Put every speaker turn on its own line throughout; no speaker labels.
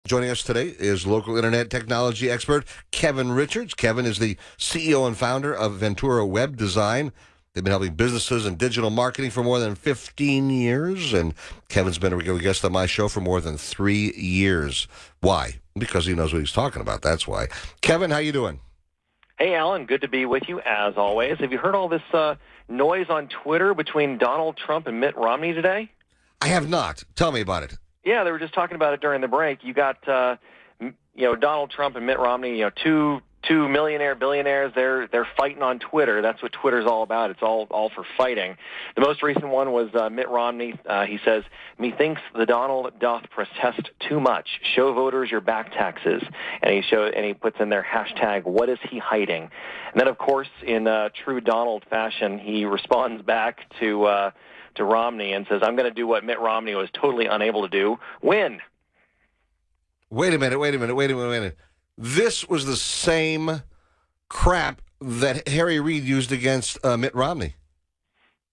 Joining us today is local internet technology expert Kevin Richards. Kevin is the CEO and founder of Ventura Web Design. They've been helping businesses in digital marketing for more than 15 years, and Kevin's been a regular guest on my show for more than 3 years. Why? Because he knows what he's talking about. That's why. Kevin, how you doing?
Hey, Alan. Good to be with you, as always. Have you heard all this noise on Twitter between Donald Trump and Mitt Romney today?
I have not. Tell me about it.
Yeah, they were just talking about it during the break. You got, Donald Trump and Mitt Romney, two billionaires. They're fighting on Twitter. That's what Twitter's all about. It's all for fighting. The most recent one was Mitt Romney. He says, "Methinks the Donald doth protest too much. Show voters your back taxes." And he puts in their hashtag, "What is he hiding?" And then, of course, in true Donald fashion, he responds back to Romney and says, "I'm going to do what Mitt Romney was totally unable to do, win."
Wait a minute. This was the same crap that Harry Reid used against Mitt Romney.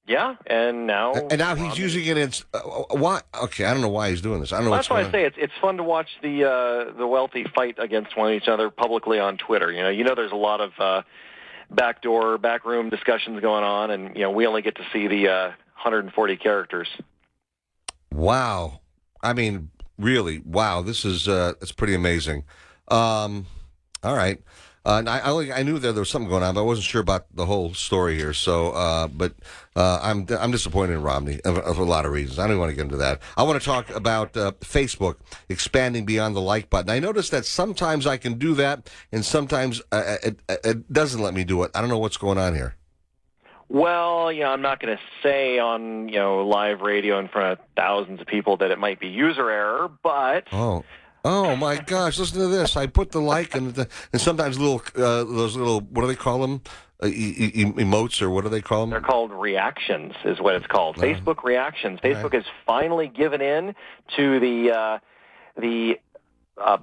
Yeah, and now
he's using it against why? Okay, I don't know why he's doing this. I don't know.
Well, that's why I say it's fun to watch the wealthy fight against one each other publicly on Twitter. You know, there's a lot of backroom discussions going on, and we only get to see the 140 characters.
Wow, I mean, really, wow. This is it's pretty amazing. All right. I knew there was something going on, but I wasn't sure about the whole story here. So, I'm disappointed in Romney for a lot of reasons. I don't want to get into that. I want to talk about Facebook expanding beyond the like button. I noticed that sometimes I can do that, and sometimes it doesn't let me do it. I don't know what's going on here.
Well, I'm not going to say on live radio in front of thousands of people that it might be user error, but
Oh my gosh! Listen to this. I put the like and sometimes those little, what do they call them? Emotes, or what do they call them?
They're called reactions, is what it's called. Facebook reactions. Facebook has finally given in to the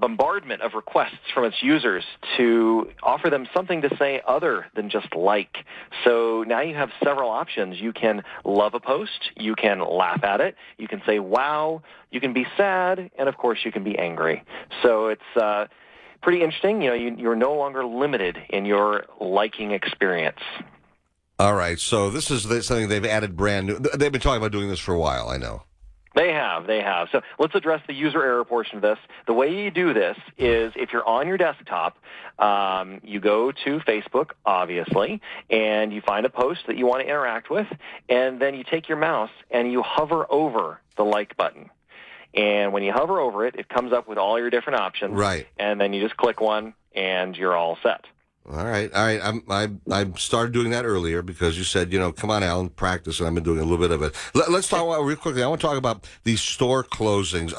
bombardment of requests from its users to offer them something to say other than just like. So now you have several options. You can love a post, you can laugh at it, you can say wow, you can be sad, and of course you can be angry. So it's pretty interesting. You're no longer limited in your liking experience.
All right, so this is something they've added brand new. They've been talking about doing this for a while, I know.
They have. So let's address the user error portion of this. The way you do this is if you're on your desktop, you go to Facebook, obviously, and you find a post that you want to interact with, and then you take your mouse and you hover over the like button. And when you hover over it, it comes up with all your different options.
Right.
And then you just click one, and you're all set.
All right. I started doing that earlier because you said, come on, Alan, practice, and I've been doing a little bit of it. Let's talk about real quickly. I want to talk about these store closings.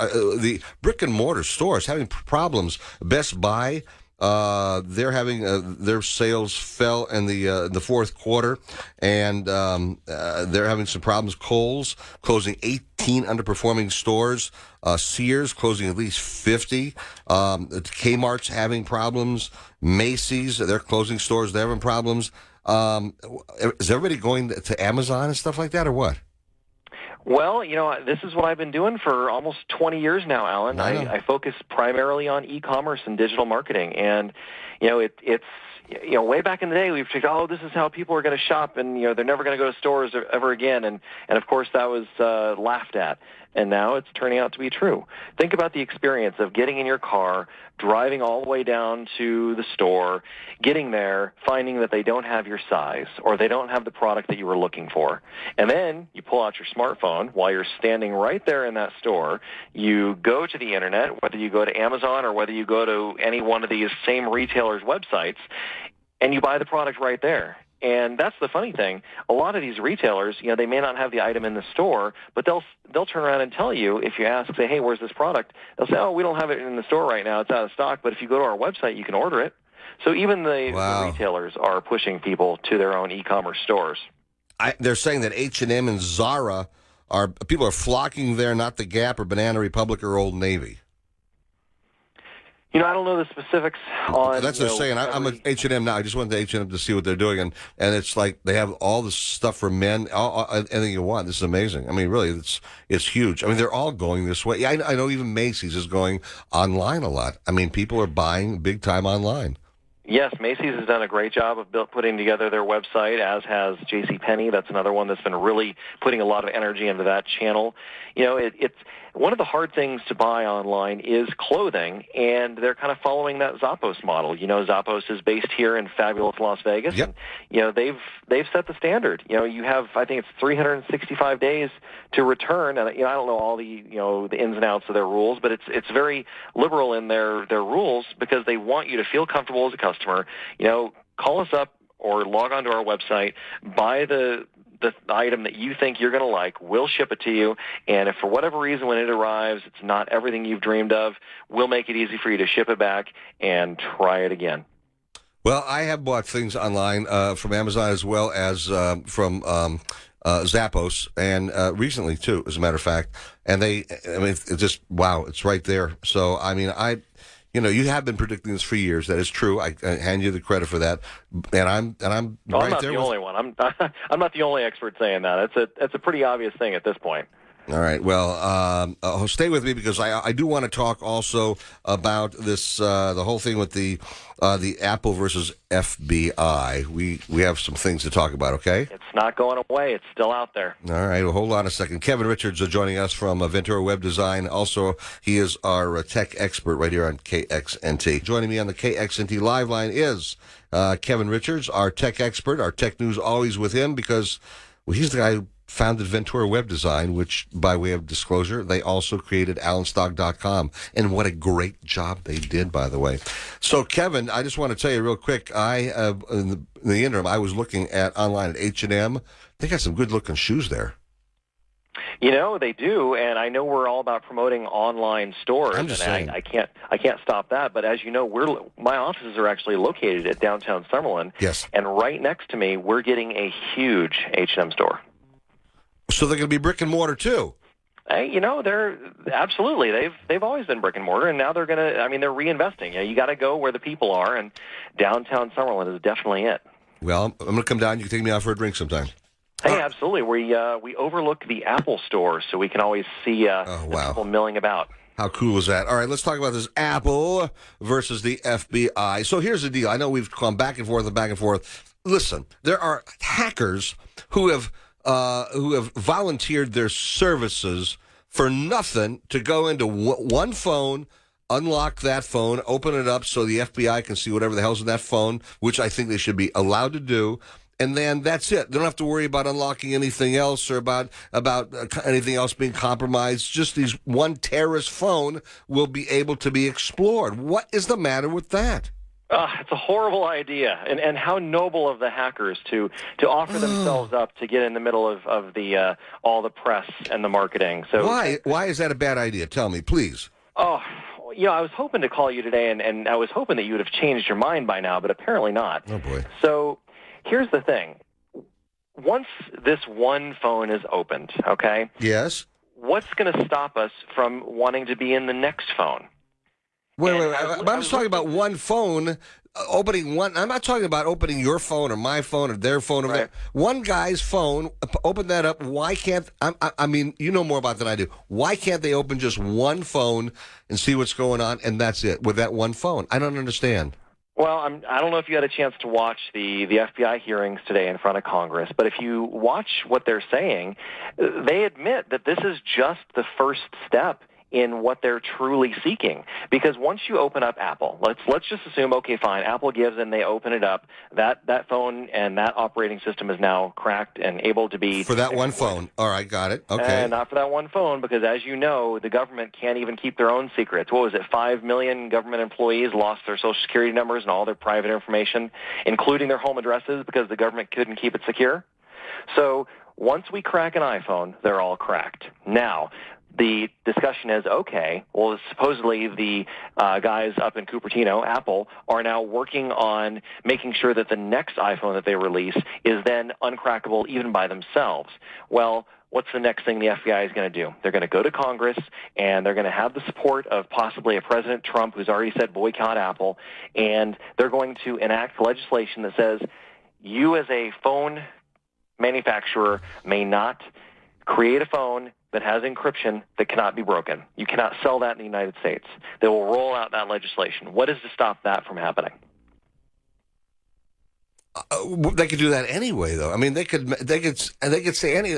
The brick and mortar stores having problems. Best Buy, they're having their sales fell in the fourth quarter, and they're having some problems. Kohl's closing 18 underperforming stores. Sears closing at least 50. Kmart's having problems. Macy's, they're closing stores. They're having problems. Is everybody going to Amazon and stuff like that, or what?
Well, this is what I've been doing for almost 20 years now, Alan. I focus primarily on e-commerce and digital marketing, and it's way back in the day, we've figured, this is how people are going to shop, and they're never going to go to stores ever again, and of course that was laughed at. And now it's turning out to be true. Think about the experience of getting in your car, driving all the way down to the store, getting there, finding that they don't have your size or they don't have the product that you were looking for. And then you pull out your smartphone while you're standing right there in that store. You go to the internet, whether you go to Amazon or whether you go to any one of these same retailers' websites, and you buy the product right there. And that's the funny thing. A lot of these retailers, they may not have the item in the store, but they'll turn around and tell you, if you ask, say, hey, where's this product? They'll say, we don't have it in the store right now. It's out of stock. But if you go to our website, you can order it. So even the retailers are pushing people to their own e-commerce stores.
They're saying that H&M and Zara people are flocking there, not the Gap or Banana Republic or Old Navy.
I don't know the specifics on.
That's what they're saying. I'm at H&M now. I just went to H&M to see what they're doing, and it's like they have all the stuff for men, anything you want. This is amazing. I mean, really, it's huge. I mean, they're all going this way. Yeah, I know even Macy's is going online a lot. I mean, people are buying big time online.
Yes, Macy's has done a great job of putting together their website, as has Penney. That's another one that's been really putting a lot of energy into that channel. It's one of the hard things to buy online is clothing, and they're kind of following that Zappos model. Zappos is based here in fabulous Las Vegas,
yep.
and they've set the standard. You have, I think it's 365 days to return, and I don't know all the the ins and outs of their rules, but it's very liberal in their rules because they want you to feel comfortable as a customer. Call us up or log on to our website, buy the item that you think you're going to like, we'll ship it to you, and if for whatever reason when it arrives it's not everything you've dreamed of, we'll make it easy for you to ship it back and try it again.
Well, I have bought things online from Amazon as well as from Zappos, and recently too, as a matter of fact, and it's just, wow, it's right there. So, I mean, you have been predicting this for years. That is true. I hand you the credit for that. And I'm right there.
I'm not the only one. I'm not the only expert saying that. It's a pretty obvious thing at this point.
All right. Well, stay with me because I do want to talk also about this the whole thing with the Apple versus FBI. We have some things to talk about. Okay.
It's not going away. It's still out there.
All right. Well, hold on a second. Kevin Richards joining us from Ventura Web Design. Also, he is our tech expert right here on KXNT. Joining me on the KXNT live line is Kevin Richards, our tech expert. Our tech news always with him because he's the guy who founded Ventura Web Design, which, by way of disclosure, they also created AlanStock.com. And what a great job they did, by the way. So, Kevin, I just want to tell you real quick, in the interim, I was looking at online at H&M. They got some good-looking shoes there.
They do, and I know we're all about promoting online stores.
I'm just saying.
I can't stop that. But as you know, my offices are actually located at downtown Summerlin.
Yes.
And right next to me, we're getting a huge H&M store.
So they're going to be brick and mortar too.
Hey, they're absolutely. They've always been brick and mortar, and now they're going to. I mean, they're reinvesting. You got to go where the people are, and downtown Summerlin is definitely it.
Well, I'm going to come down. You can take me out for a drink sometime.
Hey, absolutely. We overlook the Apple store, so we can always see people milling about.
How cool is that? All right, let's talk about this Apple versus the FBI. So here's the deal. I know we've gone back and forth and back and forth. Listen, there are hackers who have volunteered their services for nothing to go into one phone, unlock that phone, open it up so the FBI can see whatever the hell's in that phone, which I think they should be allowed to do. And then that's it. They don't have to worry about unlocking anything else or about anything else being compromised. Just these one terrorist phone will be able to be explored. What is the matter with that?
It's a horrible idea, and how noble of the hackers to offer themselves up to get in the middle of the all the press and the marketing. So
why is that a bad idea? Tell me, please.
Oh, I was hoping to call you today, and I was hoping that you would have changed your mind by now, but apparently not.
Oh boy.
So here's the thing: once this one phone is opened, okay?
Yes.
What's going to stop us from wanting to be in the next phone?
Wait. I'm just talking about one phone, opening one. I'm not talking about opening your phone or my phone or their phone.
Right.
One guy's phone, open that up. Why can't, I mean, you know more about that than I do. Why can't they open just one phone and see what's going on, and that's it, with that one phone? I don't understand.
Well, I don't know if you had a chance to watch the FBI hearings today in front of Congress, but if you watch what they're saying, they admit that this is just the first step in what they're truly seeking. Because once you open up Apple, let's just assume, okay, fine, Apple gives and they open it up, that phone and that operating system is now cracked and able to be...
For that one phone. All right, got it. Okay.
And not for that one phone, because as you know, the government can't even keep their own secrets. What was it, 5 million government employees lost their Social Security numbers and all their private information, including their home addresses, because the government couldn't keep it secure? So once we crack an iPhone, they're all cracked. Now, the discussion is, okay, well, supposedly the guys up in Cupertino, Apple, are now working on making sure that the next iPhone that they release is then uncrackable even by themselves. Well, what's the next thing the FBI is going to do? They're going to go to Congress, and they're going to have the support of possibly a President Trump who's already said boycott Apple, and they're going to enact legislation that says you as a phone manufacturer may not create a phone that has encryption that cannot be broken. You cannot sell that in the United States. They will roll out that legislation. What is to stop that from happening?
They could do that anyway, though. I mean, they could say any.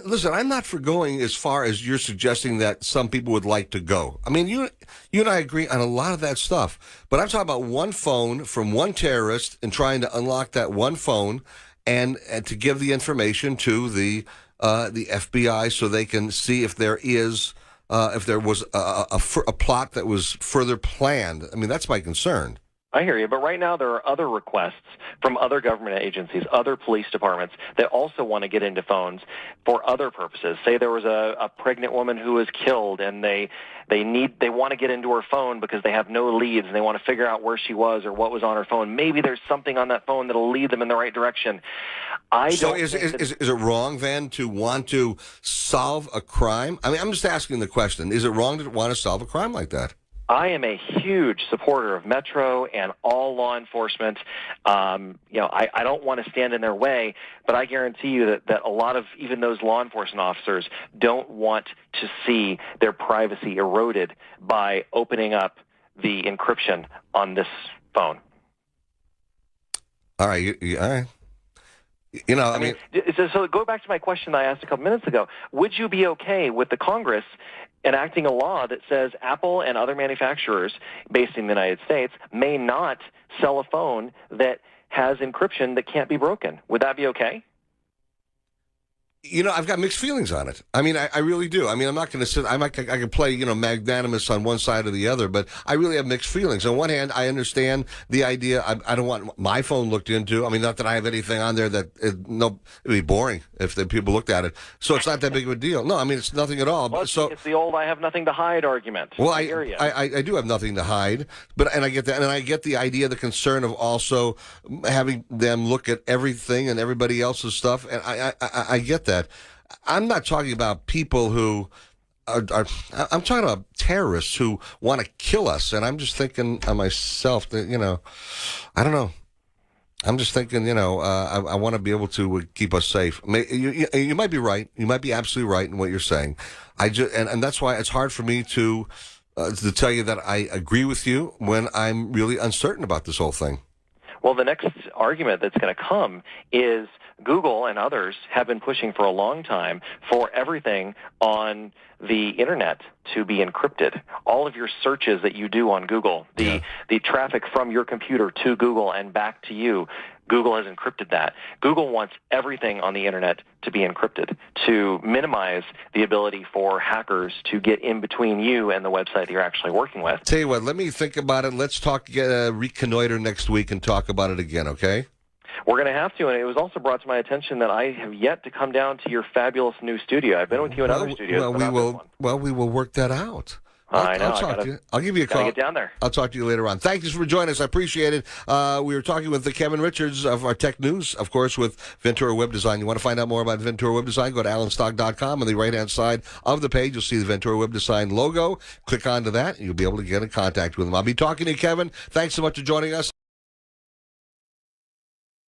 Listen. I'm not for going as far as you're suggesting that some people would like to go. I mean, you and I agree on a lot of that stuff. But I'm talking about one phone from one terrorist and trying to unlock that one phone, and to give the information to the FBI so they can see if there is if there was a plot that was further planned. I mean, that's my concern.
I hear you, but right now there are other requests from other government agencies, other police departments that also want to get into phones for other purposes. Say there was a pregnant woman who was killed, and they want to get into her phone because they have no leads, and they want to figure out where she was or what was on her phone. Maybe there's something on that phone that'll lead them in the right direction.
So is it wrong then to want to solve a crime? I mean, I'm just asking the question: is it wrong to want to solve a crime like that?
I am a huge supporter of Metro and all law enforcement. I don't want to stand in their way, but I guarantee you that a lot of even those law enforcement officers don't want to see their privacy eroded by opening up the encryption on this phone.
All right. All right. You know, I mean,
so go back to my question that I asked a couple minutes ago. Would you be okay with the Congress enacting a law that says Apple and other manufacturers based in the United States may not sell a phone that has encryption that can't be broken? Would that be okay?
You know, I've got mixed feelings on it. I mean, I really do. I mean, I'm not going to sit. I can play, magnanimous on one side or the other, but I really have mixed feelings. On one hand, I understand the idea. I don't want my phone looked into. I mean, not that I have anything on there that it'd be boring if the people looked at it. So it's not that big of a deal. No, I mean, it's nothing at all.
Well, it's the old "I have nothing to hide" argument.
Well, I do have nothing to hide, and I get that, and I get the idea, the concern of also having them look at everything and everybody else's stuff, and I get that. I'm not talking about people who I'm talking about terrorists who want to kill us, and I'm just thinking of myself that, I don't know. I'm just thinking, I want to be able to keep us safe. You might be right. You might be absolutely right in what you're saying. And that's why it's hard for me to tell you that I agree with you when I'm really uncertain about this whole thing.
Well, the next argument that's going to come is Google and others have been pushing for a long time for everything on the internet to be encrypted. All of your searches that you do on Google, the traffic from your computer to Google and back to you, Google has encrypted that. Google wants everything on the internet to be encrypted to minimize the ability for hackers to get in between you and the website that you're actually working with.
Tell you what, let me think about it. Let's reconnoiter next week and talk about it again, okay?
We're going to have to, and it was also brought to my attention that I have yet to come down to your fabulous new studio. I've been with you in other studios.
We will work that out.
I'll
talk to you. I'll give you a call.
Get down there.
I'll talk to you later on. Thank you for joining us. I appreciate it. We were talking with Kevin Richards of our Tech News, of course, with Ventura Web Design. You want to find out more about Ventura Web Design? Go to alanstock.com. On the right-hand side of the page, you'll see the Ventura Web Design logo. Click onto that, and you'll be able to get in contact with them. I'll be talking to you, Kevin. Thanks so much for joining us.